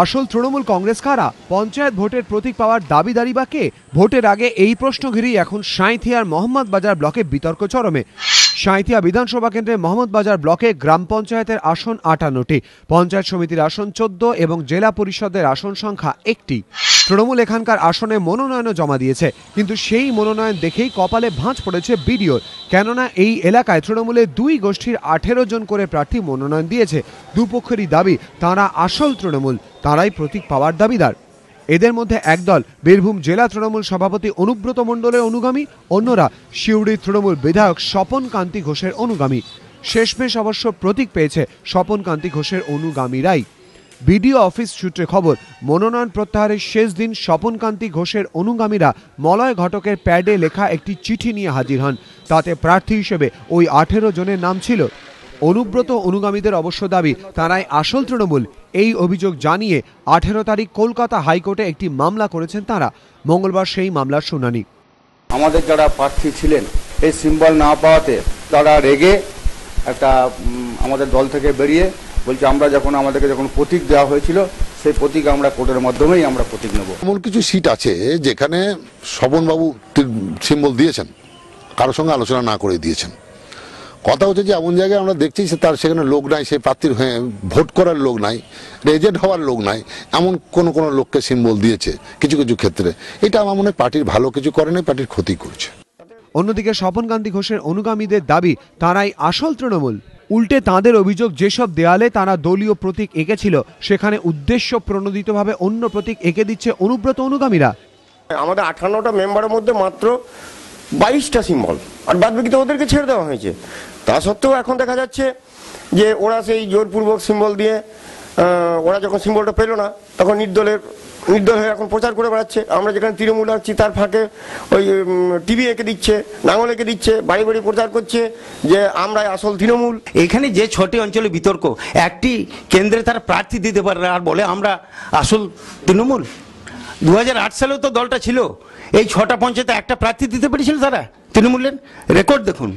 আসল তৃণমূল কংগ্রেস কারা? পঞ্চায়েত ভোটের প্রতীক পাওয়ার দাবিদারি বা কে? ভোটের আগে এই প্রশ্ন ঘিরেই এখন সাঁইথিয়ার মোহাম্মদবাজার ব্লকে বিতর্ক চরমে। সাঁইথিয়া বিধানসভা কেন্দ্রে মোহাম্মদবাজার ব্লকে গ্রাম পঞ্চায়েতের আসন 58টি, পঞ্চায়েত সমিতির আসন 14 এবং জেলা পরিষদের আসন সংখ্যা 1টি। তৃণমূল এখানকার আসনে মনোনয়নও জমা দিয়েছে, কিন্তু সেই মনোনয়ন দেখেই কপালে ভাঁজ পড়েছে বিডিওর। কেননা এই এলাকায় তৃণমূলের দুই গোষ্ঠীর 18 জন করে প্রার্থী মনোনয়ন দিয়েছে। দুপক্ষেরই দাবি তাঁরা আসল তৃণমূল, তাঁরাই প্রতীক পাওয়ার দাবিদার। এদের মধ্যে একদল বীরভূম জেলা তৃণমূল সভাপতি অনুব্রত মণ্ডলের অনুগামী, অন্যরা সিউড়ির তৃণমূল বিধায়ক স্বপন কান্তি ঘোষের অনুগামী। শেষমেশ অবশ্য প্রতীক পেয়েছে স্বপন কান্তি ঘোষের অনুগামীরাই। বিডিও অফিস সূত্রে খবর, মনোনয়ন প্রত্যাহারের শেষ দিন স্বপন কান্তি ঘোষের অনুগামীরা মলয় ঘটকের প্যাডে লেখা একটি চিঠি নিয়ে হাজির হন। তাতে প্রার্থী হিসেবে ওই 18 জনের নাম ছিল। অনুব্রত অনুগামীদের অবশ্য দাবি তাঁরাই আসল তৃণমূল। এই অভিযোগ জানিয়ে 18 তারিখ কলকাতা হাইকোর্টে একটি মামলা করেছেন তাঁরা। মঙ্গলবার সেই মামলার শুনানি। আমাদের যারা প্রার্থী ছিলেন এই সিম্বল না পাওয়াতে তারা রেগে একটা আমাদের দল থেকে বেরিয়ে বলছে আমাদেরকে যখন প্রতীক দেওয়া হয়েছিল সেই প্রতীক আমরা কোর্টের মাধ্যমেই আমরা প্রতীক নেব। এমন কিছু সিট আছে যেখানে স্বপনবাবু সিম্বল দিয়েছেন, কারোর সঙ্গে আলোচনা না করে দিয়েছেন। কথা হচ্ছে যে এমন জায়গায় আমরা দেখছি তার সেখানে লোক নাই, সেই প্রার্থীর হয়ে ভোট করার লোক নাই, এজেন্ট হওয়ার লোক নাই, এমন কোন লোককে সিম্বল দিয়েছে কিছু কিছু ক্ষেত্রে। এটা আমার মনে হয় পার্টির ভালো কিছু করে নাই, পার্টির ক্ষতি করছে। অন্যদিকে স্বপন কান্তি ঘোষের অনুগামীদের দাবি তাঁরাই আসল তৃণমূল। উল্টে তাঁদের অভিযোগ, যেসব দেয়ালে তারা দলীয় প্রতীক এঁকেছিল সেখানে উদ্দেশ্য প্রণোদিতভাবে অন্য প্রতীক এঁকে দিচ্ছে অনুব্রত অনুগামীরা। আমাদের 58টা মেম্বারের মধ্যে মাত্র 22টা সিম্বল, আর বাদ বাকি তো ওদেরকে ছেড়ে দেওয়া হয়েছে। তা সত্ত্বেও এখন দেখা যাচ্ছে যে ওরা সেই জোরপূর্বক সিম্বল দিয়ে ওরা যখন সিম্বলটা পেল না তখন নির্দল হয়ে এখন প্রচার করে বেড়াচ্ছে। আমরা যেখানে তৃণমূল আছি তার ফাঁকে ওই টিভি এঁকে দিচ্ছে, নাঙল এঁকে দিচ্ছে, বাড়ি বাড়ি প্রচার করছে যে আমরাই আসল তৃণমূল। এখানে যে 6টি অঞ্চলে বিতর্ক, একটি কেন্দ্রে তারা প্রার্থী দিতে পারে আর বলে আমরা আসল তৃণমূল। 2008 সালেও তো দলটা ছিল, এই 6টা পঞ্চায়েতে একটা প্রার্থী দিতে পেরেছিল তারা তৃণমূলের। রেকর্ড দেখুন।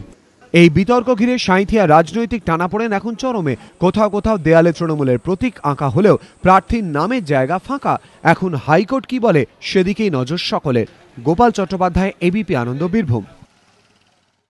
এই বিতর্ক ঘিরে সাঁইথিয়া রাজনৈতিক টানাপোড়েন এখন চরমে। কোথাও কোথাও দেয়ালে তৃণমূলের প্রতীক আঁকা হলেও প্রার্থীর নামের জায়গা ফাঁকা। এখন হাইকোর্ট কি বলে সেদিকেই নজর সকলের। গোপাল চট্টোপাধ্যায়, এবিপি আনন্দ, বীরভূম।